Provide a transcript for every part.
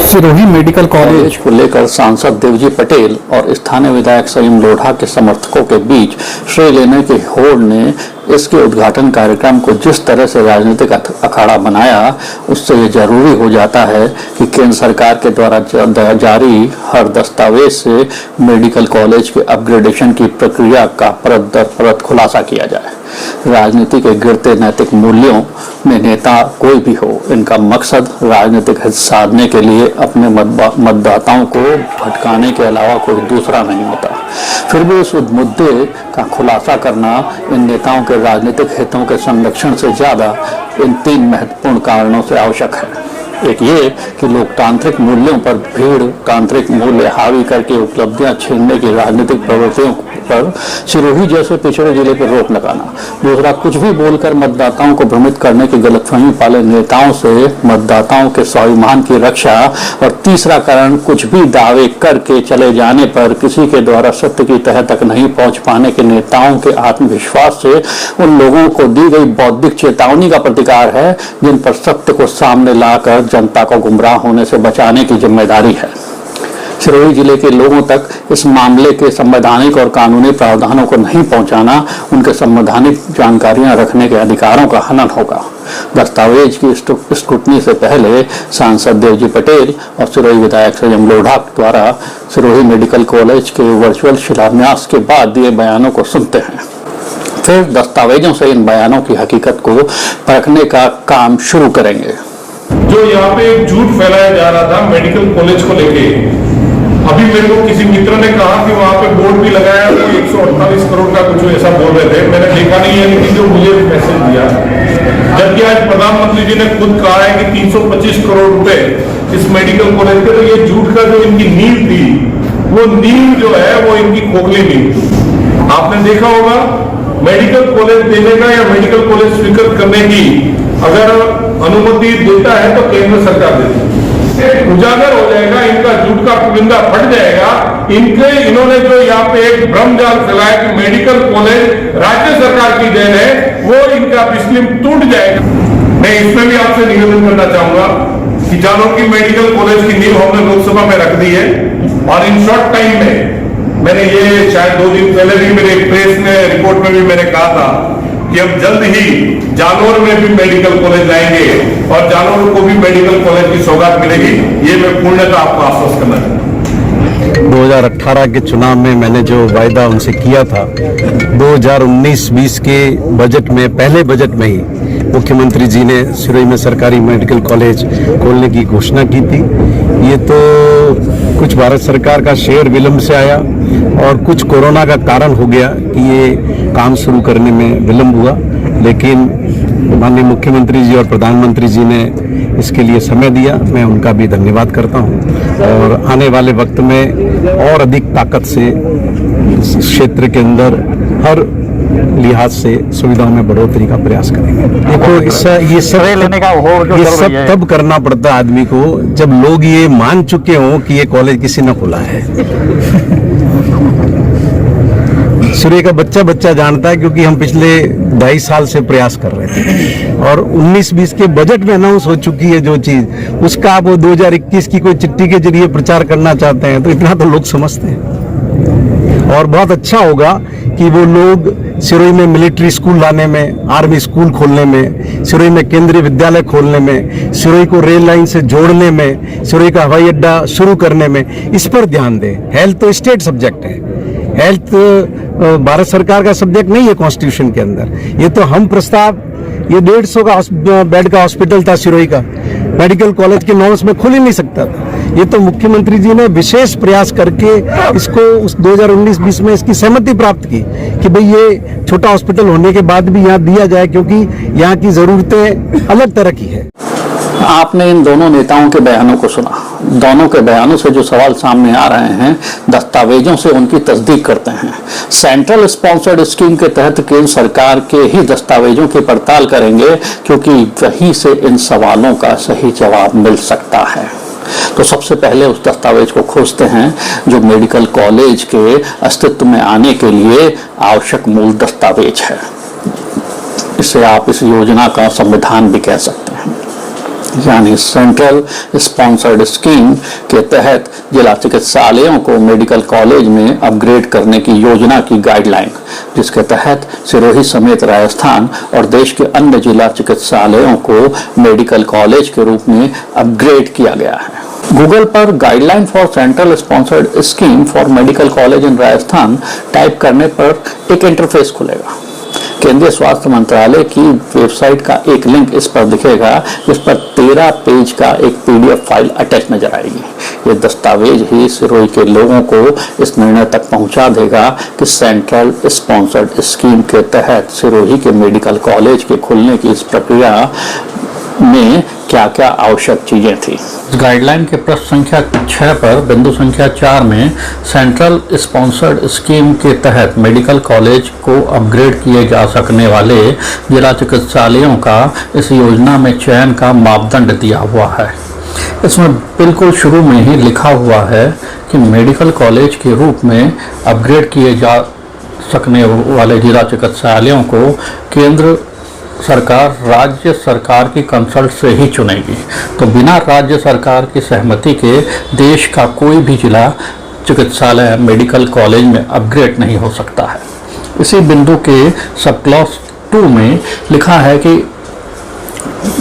Sirohi medical college को लेकर सांसद देवजी पटेल और स्थानीय विधायक संयम लोढ़ा के समर्थकों के बीच श्रेय लेने की होड़ ने इसके उद्घाटन कार्यक्रम को जिस तरह से राजनीतिक अखाड़ा बनाया, उससे ये जरूरी हो जाता है कि केंद्र सरकार के द्वारा जारी हर दस्तावेज से मेडिकल कॉलेज के अपग्रेडेशन की प्रक्रिया का परत दर परत खुलासा किया जाए। राजनीति के गिरते नैतिक मूल्यों में नेता कोई भी हो, इनका मकसद राजनीतिक हित साधने के लिए अपने मतदाताओं को भटकाने के अलावा कोई दूसरा नहीं होता। फिर भी इस मुद्दे का खुलासा करना इन नेताओं के राजनीतिक हितों के संरक्षण से ज्यादा इन तीन महत्वपूर्ण कारणों से आवश्यक है। एक ये कि लोकतांत्रिक मूल्यों पर भीड़ तांत्रिक मूल्य हावी करके उपलब्धियां छीनने की राजनीतिक प्रवृत्तियों पर सिरोही जैसे पिछड़े जिले पर रोक लगाना। दूसरा, कुछ भी बोलकर मतदाताओं को भ्रमित करने की गलतफहमी पाले नेताओं से मतदाताओं के स्वाभिमान की रक्षा। और तीसरा कारण, कुछ भी दावे करके चले जाने पर किसी के द्वारा सत्य की तह तक नहीं पहुंच पाने के नेताओं के आत्मविश्वास से उन लोगों को दी गई बौद्धिक चेतावनी का प्रतिकार है, जिन पर सत्य को सामने लाकर जनता को गुमराह होने से बचाने की जिम्मेदारी है। सिरोही जिले के लोगों तक इस मामले के संवैधानिक और कानूनी प्रावधानों को नहीं पहुंचाना उनके संवैधानिक जानकारियां रखने के अधिकारों का हनन होगा। दस्तावेज की स्क्रूटनी से पहले सांसद देवजी पटेल और सिरोही विधायक संयम लोढ़ा द्वारा सिरोही मेडिकल कॉलेज के वर्चुअल शिलान्यास के बाद दिए बयानों को सुनते हैं। फिर दस्तावेजों से इन बयानों की हकीकत को परखने का काम शुरू करेंगे। जो यहाँ पे एक झूठ फैलाया जा रहा था मेडिकल कॉलेज को लेके, अभी मेरे को किसी मित्र ने कहा कि वहां पे बोर्ड भी लगाया, वो 148 करोड़ का कुछ ऐसा बोल रहे थे। मैंने देखा नहीं है, लेकिन जो मुझे मैसेज दिया, जबकि आज प्रधानमंत्री जी ने खुद कहा है कि 325 करोड़ रुपए इस मेडिकल कॉलेज के, तो ये झूठ का जो इनकी नींव थी, वो नींव जो है वो इनकी खोखली नींव। आपने देखा होगा, मेडिकल कॉलेज देने का या मेडिकल कॉलेज स्वीकृत करने की अगर अनुमति देता है तो केंद्र सरकार देती है। उजागर हो जाएगा, इनका झूठ का पुलिंदा फट जाएगा। इन्होंने जो यहाँ पे एक भ्रमजाल फैलाया कि मेडिकल कॉलेज राज्य सरकार की देन है, वो इनका पिछली टूट जाएगा। मैं इसमें भी आपसे निवेदन करना चाहूंगा कि जानो की मेडिकल कॉलेज की नींव हमने लोकसभा में रख दी है, और इन शॉर्ट टाइम में मैंने ये शायद 2 दिन पहले भी मेरे प्रेस में रिपोर्ट में भी मैंने कहा था कि अब जल्द ही जालोर में भी मेडिकल कॉलेज लाएंगे और जालोर को भी मेडिकल कॉलेज की सौगात मिलेगी। ये मैं पूर्णतः आपको आश्वस्त करना चाहता हूं। 2018 के चुनाव में मैंने जो वायदा उनसे किया था, 2019-20 के बजट में, पहले बजट में ही मुख्यमंत्री जी ने सिरोही में सरकारी मेडिकल कॉलेज खोलने की घोषणा की थी। ये तो कुछ भारत सरकार का शेयर विलंब से आया और कुछ कोरोना का कारण हो गया कि ये काम शुरू करने में विलंब हुआ, लेकिन माननीय मुख्यमंत्री जी और प्रधानमंत्री जी ने इसके लिए समय दिया। मैं उनका भी धन्यवाद करता हूं और आने वाले वक्त में और अधिक ताकत से इस क्षेत्र के अंदर हर लिहाज से सुविधाओं में बढ़ोतरी का प्रयास करेंगे। देखो, ये सब तब करना पड़ता है आदमी को जब लोग ये मान चुके हों कि ये कॉलेज किसी ने खोला है। सिरोही का बच्चा जानता है, क्योंकि हम पिछले 2.5 साल से प्रयास कर रहे थे और 19-20 के बजट में अनाउंस हो चुकी है जो चीज, उसका आप वो 2021 की कोई चिट्ठी के जरिए प्रचार करना चाहते हैं, तो इतना तो लोग समझते हैं। और बहुत अच्छा होगा कि वो लोग सिरोही में मिलिट्री स्कूल लाने में, आर्मी स्कूल खोलने में, सिरोही में केंद्रीय विद्यालय खोलने में, सिरोही को रेल लाइन से जोड़ने में, सिरोही का हवाई अड्डा शुरू करने में, इस पर ध्यान दें। हेल्थ तो स्टेट सब्जेक्ट है, हेल्थ भारत सरकार का सब्जेक्ट नहीं है कॉन्स्टिट्यूशन के अंदर। ये तो हम प्रस्ताव, ये 150 का बेड का हॉस्पिटल था सिरोही का, मेडिकल कॉलेज के नॉर्म्स में खुल ही नहीं सकता था। ये तो मुख्यमंत्री जी ने विशेष प्रयास करके इसको उस 2019-20 में इसकी सहमति प्राप्त की कि भाई ये छोटा हॉस्पिटल होने के बाद भी यहाँ दिया जाए, क्योंकि यहाँ की जरूरतें अलग तरह की है। आपने इन दोनों नेताओं के बयानों को सुना। दोनों के बयानों से जो सवाल सामने आ रहे हैं, दस्तावेजों से उनकी तस्दीक करते हैं। सेंट्रल स्पॉन्सर्ड स्कीम के तहत केंद्र सरकार के ही दस्तावेजों की पड़ताल करेंगे, क्योंकि वहीं से इन सवालों का सही जवाब मिल सकता है। तो सबसे पहले उस दस्तावेज को खोजते हैं जो मेडिकल कॉलेज के अस्तित्व में आने के लिए आवश्यक मूल दस्तावेज है। इसे आप इस योजना का संविधान भी कह सकते हैं। यानी सेंट्रल स्पॉन्सर्ड स्कीम के तहत जिला चिकित्सालयों को मेडिकल कॉलेज में अपग्रेड करने की योजना की गाइडलाइन, जिसके तहत सिरोही समेत राजस्थान और देश के अन्य जिला चिकित्सालयों को मेडिकल कॉलेज के रूप में अपग्रेड किया गया है। गूगल पर guideline for central sponsored scheme for medical college in Rajasthan type करने पर एक इंटरफेस खुलेगा। केंद्रीय स्वास्थ्य मंत्रालय की वेबसाइट का एक लिंक इस पर दिखेगा, जिस पर 13 पेज का एक पीडीएफ फाइल अटैच नजर आएगी। ये दस्तावेज ही सिरोही के लोगों को इस निर्णय तक पहुंचा देगा कि सेंट्रल स्पॉन्सर्ड स्कीम के तहत सिरोही के मेडिकल कॉलेज के खुलने की इस प्रक्रिया में क्या क्या आवश्यक चीजें थी। गाइडलाइन के प्रश्न संख्या 6 पर बिंदु संख्या 4 में सेंट्रल स्पॉन्सर्ड स्कीम के तहत मेडिकल कॉलेज को अपग्रेड किए जा सकने वाले जिला चिकित्सालयों का इस योजना में चयन का मापदंड दिया हुआ है। इसमें बिल्कुल शुरू में ही लिखा हुआ है कि मेडिकल कॉलेज के रूप में अपग्रेड किए जा सकने वाले जिला चिकित्सालयों को केंद्र सरकार राज्य सरकार की कंसल्ट से ही चुनेगी। तो बिना राज्य सरकार की सहमति के देश का कोई भी जिला चिकित्सालय मेडिकल कॉलेज में अपग्रेड नहीं हो सकता है। इसी बिंदु के सब क्लॉज 2 में लिखा है कि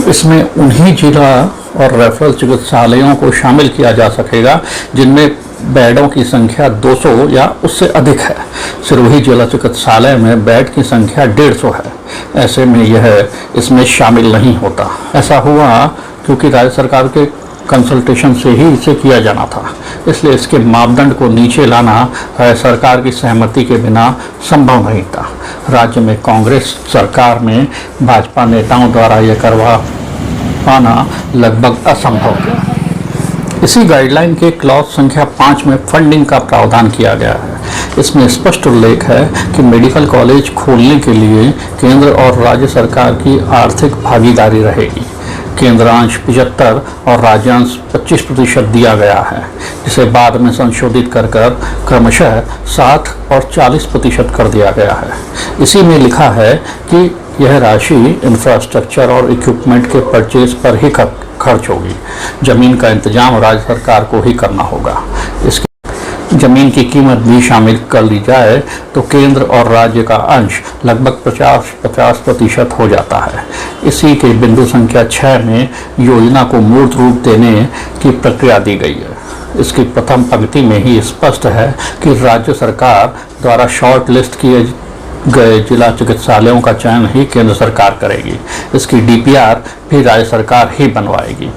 इसमें उन्हीं जिला और रेफरल चिकित्सालयों को शामिल किया जा सकेगा जिनमें बेडों की संख्या 200 या उससे अधिक है। सिरोही जिला चिकित्सालय में बेड की संख्या 150 है। ऐसे में यह इसमें शामिल नहीं होता। ऐसा हुआ क्योंकि राज्य सरकार के कंसल्टेशन से ही इसे किया जाना था, इसलिए इसके मापदंड को नीचे लाना राज्य सरकार की सहमति के बिना संभव नहीं था। राज्य में कांग्रेस सरकार में भाजपा नेताओं द्वारा यह करवा पाना लगभग असंभव था। इसी गाइडलाइन के क्लॉज संख्या 5 में फंडिंग का प्रावधान किया गया है। इसमें स्पष्ट उल्लेख है कि मेडिकल कॉलेज खोलने के लिए केंद्र और राज्य सरकार की आर्थिक भागीदारी रहेगी। केंद्रांश 75 और राज्यांश 25% दिया गया है, जिसे बाद में संशोधित कर क्रमशः 60 और 40% कर दिया गया है। इसी में लिखा है कि यह राशि इंफ्रास्ट्रक्चर और इक्विपमेंट के परचेज पर ही खर्च होगी। जमीन का इंतजाम राज्य सरकार को ही करना होगा। इसकी जमीन की कीमत भी शामिल कर ली जाए तो केंद्र और राज्य का अंश लगभग 50% हो जाता है। इसी के बिंदु संख्या 6 में योजना को मूर्त रूप देने की प्रक्रिया दी गई है। इसकी प्रथम पंक्ति में ही स्पष्ट है कि राज्य सरकार द्वारा शॉर्ट लिस्ट किए गए जिला चिकित्सालयों का चयन ही केंद्र सरकार करेगी। इसकी डीपीआर भी राज्य सरकार ही बनवाएगी।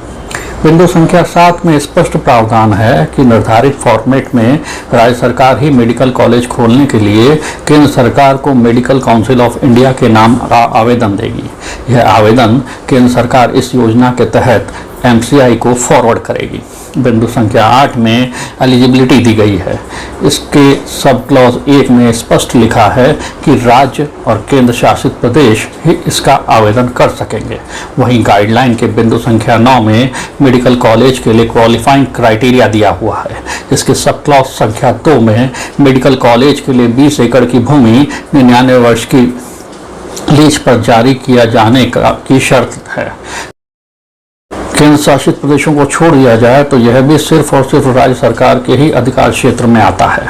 बिंदु संख्या 7 में स्पष्ट प्रावधान है कि निर्धारित फॉर्मेट में राज्य सरकार ही मेडिकल कॉलेज खोलने के लिए केंद्र सरकार को मेडिकल काउंसिल ऑफ इंडिया के नाम आवेदन देगी। यह आवेदन केंद्र सरकार इस योजना के तहत एमसीआई को फॉरवर्ड करेगी। बिंदु संख्या 8 में एलिजिबिलिटी दी गई है। इसके सब क्लॉज 1 में स्पष्ट लिखा है कि राज्य और केंद्र शासित प्रदेश ही इसका आवेदन कर सकेंगे। वहीं गाइडलाइन के बिंदु संख्या 9 में मेडिकल कॉलेज के लिए क्वालिफाइंग क्राइटेरिया दिया हुआ है। इसके सब क्लॉज संख्या 2 में मेडिकल कॉलेज के लिए 20 एकड़ की भूमि 99 वर्ष की लीज पर जारी किया जाने की शर्त है। केंद्र शासित प्रदेशों को छोड़ दिया जाए तो यह भी सिर्फ और सिर्फ राज्य सरकार के ही अधिकार क्षेत्र में आता है।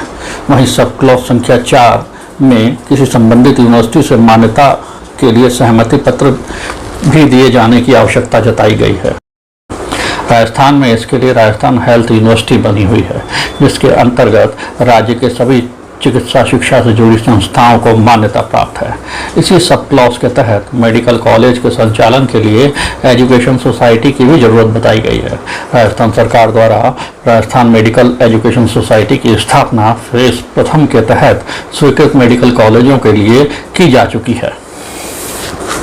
वहीं सब क्लॉज संख्या 4 में किसी संबंधित यूनिवर्सिटी से मान्यता के लिए सहमति पत्र भी दिए जाने की आवश्यकता जताई गई है। राजस्थान में इसके लिए राजस्थान हेल्थ यूनिवर्सिटी बनी हुई है, जिसके अंतर्गत राज्य के सभी चिकित्सा शिक्षा से जुड़ी संस्थाओं को मान्यता प्राप्त है। इसी सब क्लॉज के तहत मेडिकल कॉलेज के संचालन के लिए एजुकेशन सोसाइटी की भी जरूरत बताई गई है। राजस्थान सरकार द्वारा राजस्थान मेडिकल एजुकेशन सोसाइटी की स्थापना फेज प्रथम के तहत स्वीकृत मेडिकल कॉलेजों के लिए की जा चुकी है।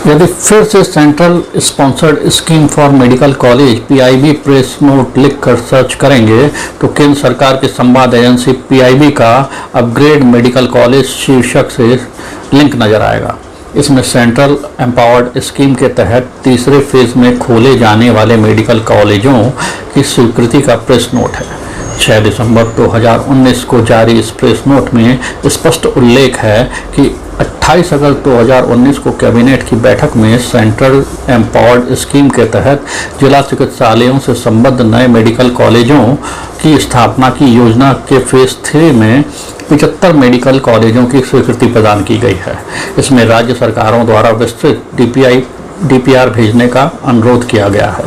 यदि फिर से central sponsored scheme for medical college PIB press note लिखकर सर्च करेंगे तो केंद्र सरकार की संवाद एजेंसी PIB का अपग्रेड मेडिकल कॉलेज शीर्षक से लिंक नजर आएगा। इसमें सेंट्रल एम्पावर्ड स्कीम के तहत तीसरे फेज में खोले जाने वाले मेडिकल कॉलेजों की स्वीकृति का प्रेस नोट है। 6 दिसंबर 2019 को जारी इस प्रेस नोट में स्पष्ट उल्लेख है कि 28 अगस्त 2019 को कैबिनेट की बैठक में सेंट्रल एम्पावर्ड स्कीम के तहत जिला चिकित्सालयों से संबद्ध नए मेडिकल कॉलेजों की स्थापना की योजना के फेज 3 में 75 मेडिकल कॉलेजों की स्वीकृति प्रदान की गई है। इसमें राज्य सरकारों द्वारा विस्तृत डीपीआर भेजने का अनुरोध किया गया है।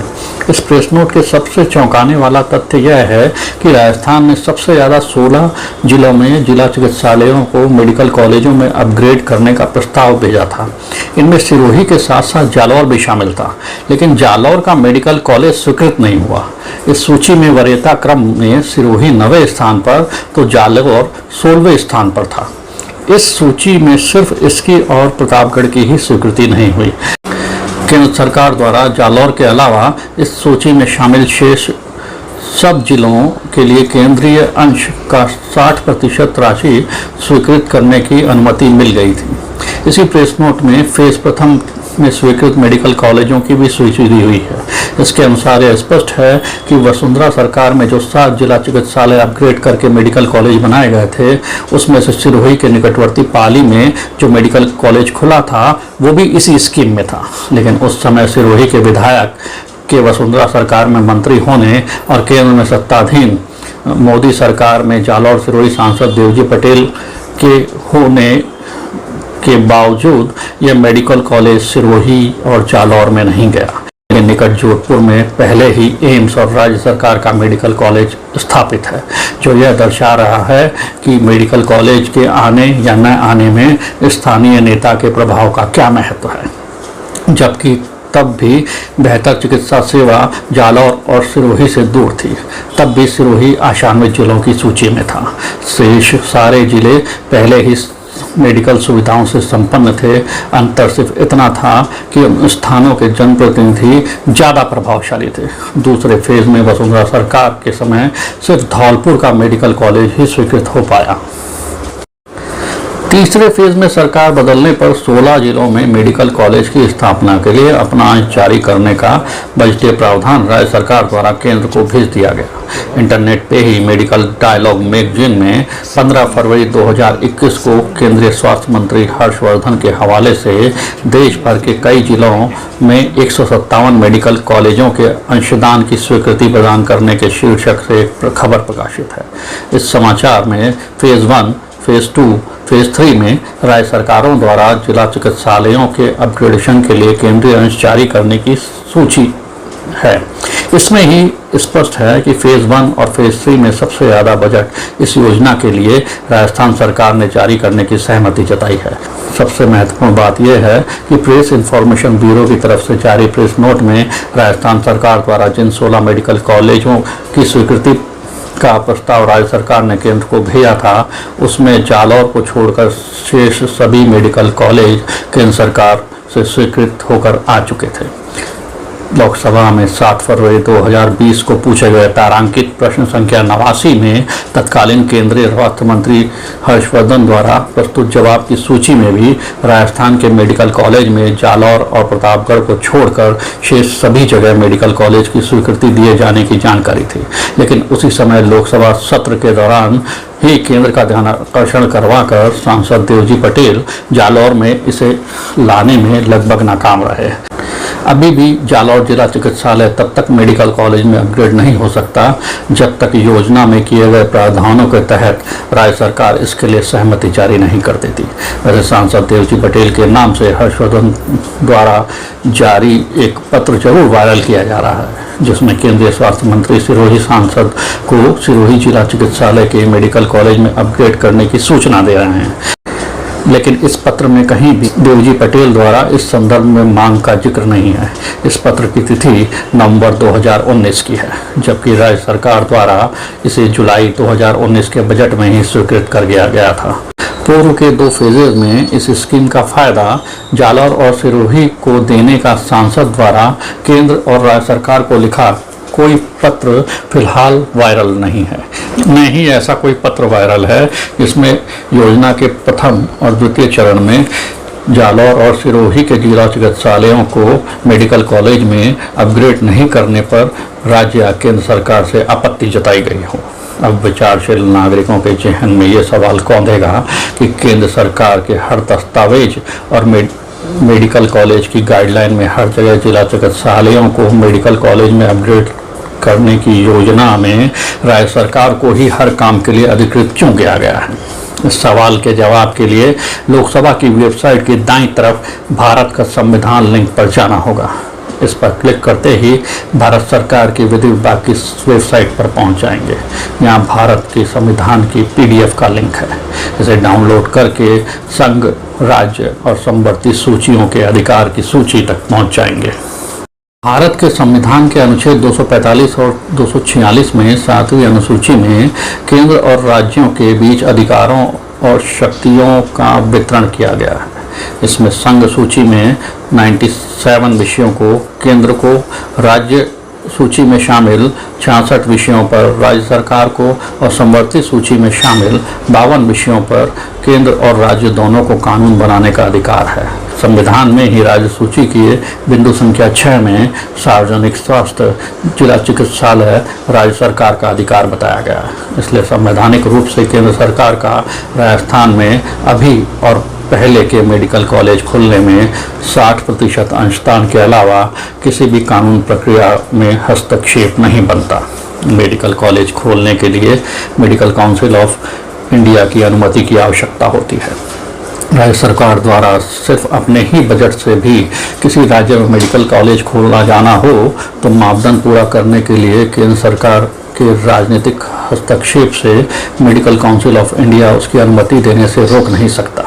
इस प्रेस नोट के सबसे चौंकाने वाला तथ्य यह है कि राजस्थान ने सबसे ज़्यादा 16 जिलों में जिला चिकित्सालयों को मेडिकल कॉलेजों में अपग्रेड करने का प्रस्ताव भेजा था। इनमें सिरोही के साथ साथ जालौर भी शामिल था, लेकिन जालौर का मेडिकल कॉलेज स्वीकृत नहीं हुआ। इस सूची में वरीयता क्रम में सिरोही 9वें स्थान पर तो जालौर 16वें स्थान पर था। इस सूची में सिर्फ इसकी और प्रतापगढ़ की ही स्वीकृति नहीं हुई। केंद्र सरकार द्वारा जालौर के अलावा इस सूची में शामिल शेष सब जिलों के लिए केंद्रीय अंश का 60% राशि स्वीकृत करने की अनुमति मिल गई थी। इसी प्रेस नोट में फेज प्रथम में स्वीकृत मेडिकल कॉलेजों की भी सूची दी हुई है। इसके अनुसार यह स्पष्ट है कि वसुंधरा सरकार में जो 7 जिला चिकित्सालय अपग्रेड करके मेडिकल कॉलेज बनाए गए थे, उसमें से सिरोही के निकटवर्ती पाली में जो मेडिकल कॉलेज खुला था वो भी इसी स्कीम में था। लेकिन उस समय सिरोही के विधायक के वसुंधरा सरकार में मंत्री होने और केंद्र में सत्ताधीन मोदी सरकार में जालौर सिरोही सांसद देवजी पटेल के होने के बावजूद यह मेडिकल कॉलेज सिरोही और जालौर में नहीं गया। निकट जोधपुर में पहले ही एम्स और राज्य सरकार का मेडिकल कॉलेज स्थापित है, जो यह दर्शा रहा है कि मेडिकल कॉलेज के आने या न आने में स्थानीय नेता के प्रभाव का क्या महत्व है। जबकि तब भी बेहतर चिकित्सा सेवा जालौर और सिरोही से दूर थी। तब भी सिरोही 98 जिलों की सूची में था। शेष सारे जिले पहले ही मेडिकल सुविधाओं से संपन्न थे। अंतर सिर्फ इतना था कि उन स्थानों के जनप्रतिनिधि ज़्यादा प्रभावशाली थे। दूसरे फेज में वसुंधरा सरकार के समय सिर्फ धौलपुर का मेडिकल कॉलेज ही स्वीकृत हो पाया। तीसरे फेज में सरकार बदलने पर 16 जिलों में मेडिकल कॉलेज की स्थापना के लिए अपना अंश जारी करने का बजटीय प्रावधान राज्य सरकार द्वारा केंद्र को भेज दिया गया। इंटरनेट पे ही मेडिकल डायलॉग मैगजीन में 15 फरवरी 2021 को केंद्रीय स्वास्थ्य मंत्री हर्षवर्धन के हवाले से देश भर के कई जिलों में 157 मेडिकल कॉलेजों के अंशदान की स्वीकृति प्रदान करने के शीर्षक से एक खबर प्रकाशित है। इस समाचार में फेज 1, फेज 2, फेज 3 में राज्य सरकारों द्वारा जिला चिकित्सालयों के अपग्रेडेशन के लिए केंद्रीय अंश जारी करने की सूची है। इसमें ही स्पष्ट है कि फेज 1 और फेज 3 में सबसे ज़्यादा बजट इस योजना के लिए राजस्थान सरकार ने जारी करने की सहमति जताई है। सबसे महत्वपूर्ण बात यह है कि प्रेस इंफॉर्मेशन ब्यूरो की तरफ से जारी प्रेस नोट में राजस्थान सरकार द्वारा जिन 16 मेडिकल कॉलेजों की स्वीकृति का प्रस्ताव राज्य सरकार ने केंद्र को भेजा था, उसमें जालौर को छोड़कर शेष सभी मेडिकल कॉलेज केंद्र सरकार से स्वीकृत होकर आ चुके थे। लोकसभा में 7 फरवरी 2020 को पूछे गए तारांकित प्रश्न संख्या 89 में तत्कालीन केंद्रीय स्वास्थ्य मंत्री हर्षवर्धन द्वारा प्रस्तुत जवाब की सूची में भी राजस्थान के मेडिकल कॉलेज में जालौर और प्रतापगढ़ को छोड़कर शेष सभी जगह मेडिकल कॉलेज की स्वीकृति दिए जाने की जानकारी थी। लेकिन उसी समय लोकसभा सत्र के दौरान ही केंद्र का ध्यान आकर्षण करवाकर सांसद देवजी पटेल जालौर में इसे लाने में लगभग नाकाम रहे। अभी भी जालौर जिला चिकित्सालय तब तक मेडिकल कॉलेज में अपग्रेड नहीं हो सकता जब तक योजना में किए गए प्रावधानों के तहत राज्य सरकार इसके लिए सहमति जारी नहीं कर देती। वैसे सांसद देवजी पटेल के नाम से हर्षवर्धन द्वारा जारी एक पत्र जरूर वायरल किया जा रहा है, जिसमें केंद्रीय स्वास्थ्य मंत्री सिरोही सांसद को सिरोही जिला चिकित्सालय के मेडिकल कॉलेज में अपग्रेड करने की सूचना दे रहे हैं। लेकिन इस पत्र में कहीं भी देवजी पटेल द्वारा इस संदर्भ में मांग का जिक्र नहीं है। इस पत्र की तिथि नवंबर 2019 की है, जबकि राज्य सरकार द्वारा इसे जुलाई 2019 के बजट में ही स्वीकृत कर दिया गया था। पूर्व के 2 फेजेज में इस स्कीम का फायदा जालौर और सिरोही को देने का सांसद द्वारा केंद्र और राज्य सरकार को लिखा कोई पत्र फिलहाल वायरल नहीं है। न ही ऐसा कोई पत्र वायरल है जिसमें योजना के प्रथम और द्वितीय चरण में जालौर और सिरोही के जिला चिकित्सालयों को मेडिकल कॉलेज में अपग्रेड नहीं करने पर राज्य या केंद्र सरकार से आपत्ति जताई गई हो। अब विचारशील नागरिकों के जहन में ये सवाल कौंधेगा कि केंद्र सरकार के हर दस्तावेज और मेडिकल कॉलेज की गाइडलाइन में हर जगह जिला चिकित्सालयों को मेडिकल कॉलेज में अपग्रेड करने की योजना में राज्य सरकार को ही हर काम के लिए अधिकृत क्यों किया गया है। इस सवाल के जवाब के लिए लोकसभा की वेबसाइट की दाईं तरफ भारत का संविधान लिंक पर जाना होगा। इस पर क्लिक करते ही भारत सरकार की विधि विभाग की वेबसाइट पर पहुंच जाएंगे। यहाँ भारत के संविधान की PDF का लिंक है। इसे डाउनलोड करके संघ, राज्य और समवर्ती सूचियों के अधिकार की सूची तक पहुंच जाएंगे। भारत के संविधान के अनुच्छेद 245 और 246 में 7वीं अनुसूची में केंद्र और राज्यों के बीच अधिकारों और शक्तियों का वितरण किया गया है। इसमें संघ सूची में 97 विषयों को केंद्र को, राज्य सूची में शामिल 66 विषयों पर राज्य सरकार को और समवर्ती सूची में शामिल 52 विषयों पर केंद्र और राज्य दोनों को कानून बनाने का अधिकार है। संविधान में ही राज्य सूची की बिंदु संख्या 6 में सार्वजनिक स्वास्थ्य, जिला चिकित्सालय राज्य सरकार का अधिकार बताया गया है। इसलिए संवैधानिक रूप से केंद्र सरकार का राजस्थान में अभी और पहले के मेडिकल कॉलेज खुलने में 60% अंशदान के अलावा किसी भी कानून प्रक्रिया में हस्तक्षेप नहीं बनता। मेडिकल कॉलेज खोलने के लिए मेडिकल काउंसिल ऑफ इंडिया की अनुमति की आवश्यकता होती है। राज्य सरकार द्वारा सिर्फ अपने ही बजट से भी किसी राज्य में मेडिकल कॉलेज खोलना जाना हो तो मापदंड पूरा करने के लिए केंद्र सरकार के राजनीतिक हस्तक्षेप से मेडिकल काउंसिल ऑफ इंडिया उसकी अनुमति देने से रोक नहीं सकता।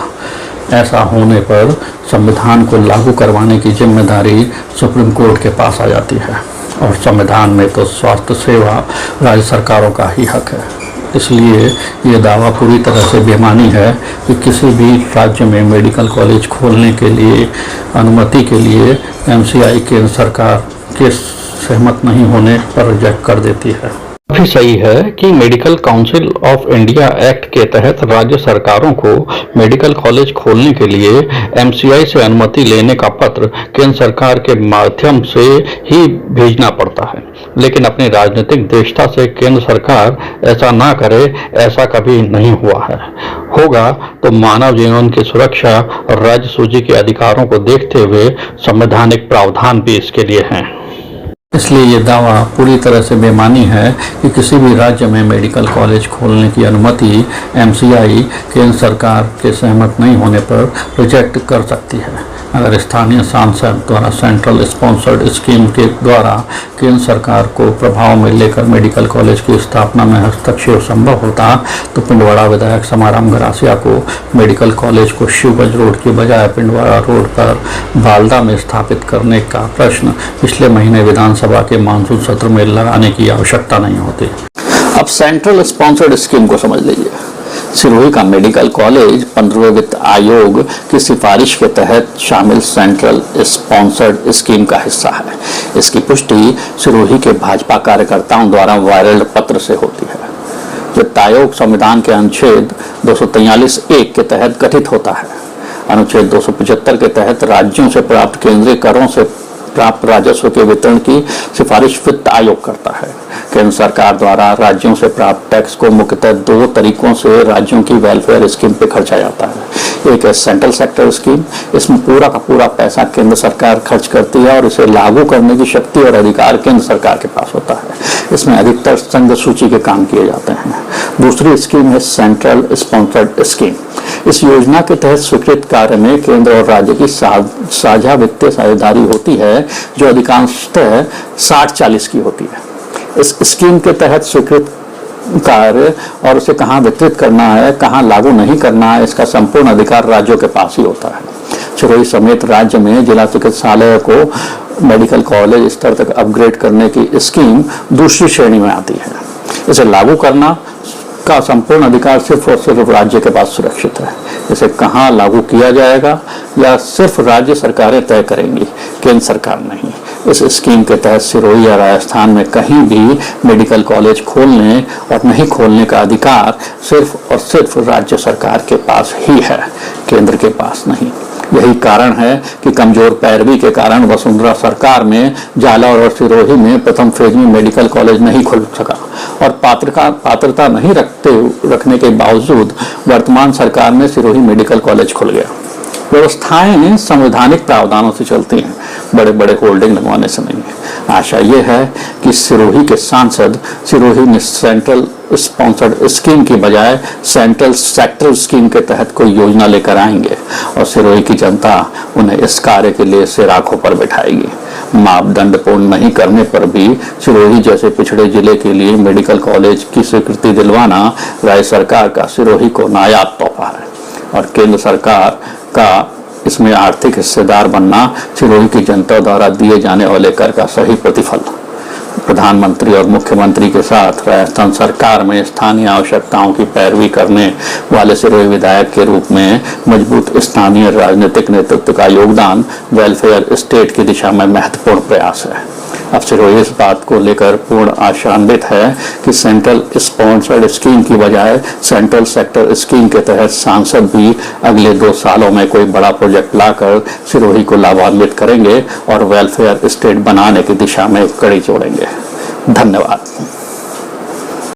ऐसा होने पर संविधान को लागू करवाने की जिम्मेदारी सुप्रीम कोर्ट के पास आ जाती है और संविधान में तो स्वास्थ्य सेवा राज्य सरकारों का ही हक है। इसलिए ये दावा पूरी तरह से बेमानी है कि किसी भी राज्य में मेडिकल कॉलेज खोलने के लिए अनुमति के लिए MCI केंद्र सरकार के सहमत नहीं होने पर रिजेक्ट कर देती है। काफी सही है कि medical council of India act के तहत राज्य सरकारों को मेडिकल कॉलेज खोलने के लिए MCI से अनुमति लेने का पत्र केंद्र सरकार के माध्यम से ही भेजना पड़ता है, लेकिन अपनी राजनीतिक दृष्टता से केंद्र सरकार ऐसा ना करे, ऐसा कभी नहीं हुआ है। होगा तो मानव जीवन की सुरक्षा और राज्य सूची के अधिकारों को देखते हुए संवैधानिक प्रावधान भी इसके लिए हैं। इसलिए ये दावा पूरी तरह से बेमानी है कि किसी भी राज्य में मेडिकल कॉलेज खोलने की अनुमति MCI केंद्र सरकार के सहमत नहीं होने पर रिजेक्ट कर सकती है। अगर स्थानीय सांसद द्वारा सेंट्रल स्पॉन्सर्ड स्कीम के द्वारा केंद्र सरकार को प्रभाव में लेकर मेडिकल कॉलेज की स्थापना में हस्तक्षेप संभव होता तो पिंडवाड़ा विधायक समाराम गरासिया को मेडिकल कॉलेज को शिवगंज रोड की बजाय पिंडवाड़ा रोड पर बालदा में स्थापित करने का प्रश्न पिछले महीने विधानसभा के मानसून सत्र में लगाने की आवश्यकता नहीं होती। अब सेंट्रल स्पॉन्सर्ड स्कीम को समझ लीजिए। सिरोही का मेडिकल कॉलेज 15वें वित्त आयोग की सिफारिश के तहत शामिल सेंट्रल स्पॉन्सर्ड स्कीम का हिस्सा है। इसकी पुष्टि सिरोही के भाजपा कार्यकर्ताओं द्वारा वायरल पत्र से होती है। वित्त आयोग संविधान के अनुच्छेद 243(1) के तहत गठित होता है। अनुच्छेद 275 के तहत राज्यों से प्राप्त केंद्रीय करों से प्राप्त राजस्व के वितरण की सिफारिश वित्त आयोग करता है। केंद्र सरकार द्वारा राज्यों से प्राप्त टैक्स को मुख्यतः 2 तरीकों से राज्यों की वेलफेयर स्कीम पे खर्चा जाता है। एक है सेंट्रल सेक्टर स्कीम, इसमें पूरा का पूरा पैसा केंद्र सरकार खर्च करती है और इसे लागू करने की शक्ति और अधिकार केंद्र सरकार के पास होता है। इसमें अधिकतर संघ सूची के काम किए जाते हैं। दूसरी स्कीम है सेंट्रल स्पॉन्सर्ड स्कीम। इस योजना के तहत स्वीकृत कार्य में केंद्र और राज्य की साझा वित्तीय साझेदारी होती है, जो अधिकांशतः 60-40 की होती है। इस स्कीम के तहत स्वीकृत कार्य और उसे कहाँ वितरित करना है, कहाँ लागू नहीं करना है, इसका संपूर्ण अधिकार राज्यों के पास ही होता है। सिरोही समेत राज्य में जिला चिकित्सालय को मेडिकल कॉलेज स्तर तक अपग्रेड करने की स्कीम दूसरी श्रेणी में आती है। इसे लागू करना का संपूर्ण अधिकार सिर्फ और सिर्फ राज्य के पास सुरक्षित है। इसे कहाँ लागू किया जाएगा या सिर्फ राज्य सरकारें तय करेंगी, केंद्र सरकार नहीं। इस स्कीम के तहत सिरोही या राजस्थान में कहीं भी मेडिकल कॉलेज खोलने और नहीं खोलने का अधिकार सिर्फ और सिर्फ राज्य सरकार के पास ही है, केंद्र के पास नहीं। यही कारण है कि कमजोर पैरवी के कारण वसुंधरा सरकार में जालौर और सिरोही में प्रथम फेज में मेडिकल कॉलेज नहीं खुल सका और पात्रता नहीं रखने के बावजूद वर्तमान सरकार में सिरोही मेडिकल कॉलेज खुल गया। व्यवस्थाएं संवैधानिक प्रावधानों से चलती हैं, बड़े बड़े होल्डिंग लगवाने से नहीं है। आशा यह है कि सिरोही के सांसद सिरोही में सेंट्रल स्पॉन्सर्ड स्कीम की बजाय सेंट्रल सेक्टर स्कीम के तहत कोई योजना लेकर आएंगे और सिरोही की जनता उन्हें इस कार्य के लिए सिर आंखों पर बैठाएगी। मापदंड पूर्ण नहीं करने पर भी सिरोही जैसे पिछड़े जिले के लिए मेडिकल कॉलेज की स्वीकृति दिलवाना राज्य सरकार का सिरोही को नायाब तोहफा है और केंद्र सरकार का इसमें आर्थिक हिस्सेदार बनना सिरोही की जनता द्वारा दिए जाने वाले कर का सही प्रतिफल। प्रधानमंत्री और मुख्यमंत्री के साथ राजस्थान सरकार में स्थानीय आवश्यकताओं की पैरवी करने वाले सिरोही विधायक के रूप में मजबूत स्थानीय राजनीतिक नेतृत्व का योगदान वेलफेयर स्टेट की दिशा में महत्वपूर्ण प्रयास है। अब सिरोही इस बात को लेकर पूर्ण आशान्वित है कि सेंट्रल स्पॉन्सर्ड स्कीम की बजाय सेंट्रल सेक्टर स्कीम के तहत सांसद भी अगले 2 सालों में कोई बड़ा प्रोजेक्ट लाकर सिरोही को लाभान्वित करेंगे और वेलफेयर स्टेट बनाने की दिशा में कड़ी जोड़ेंगे। धन्यवाद।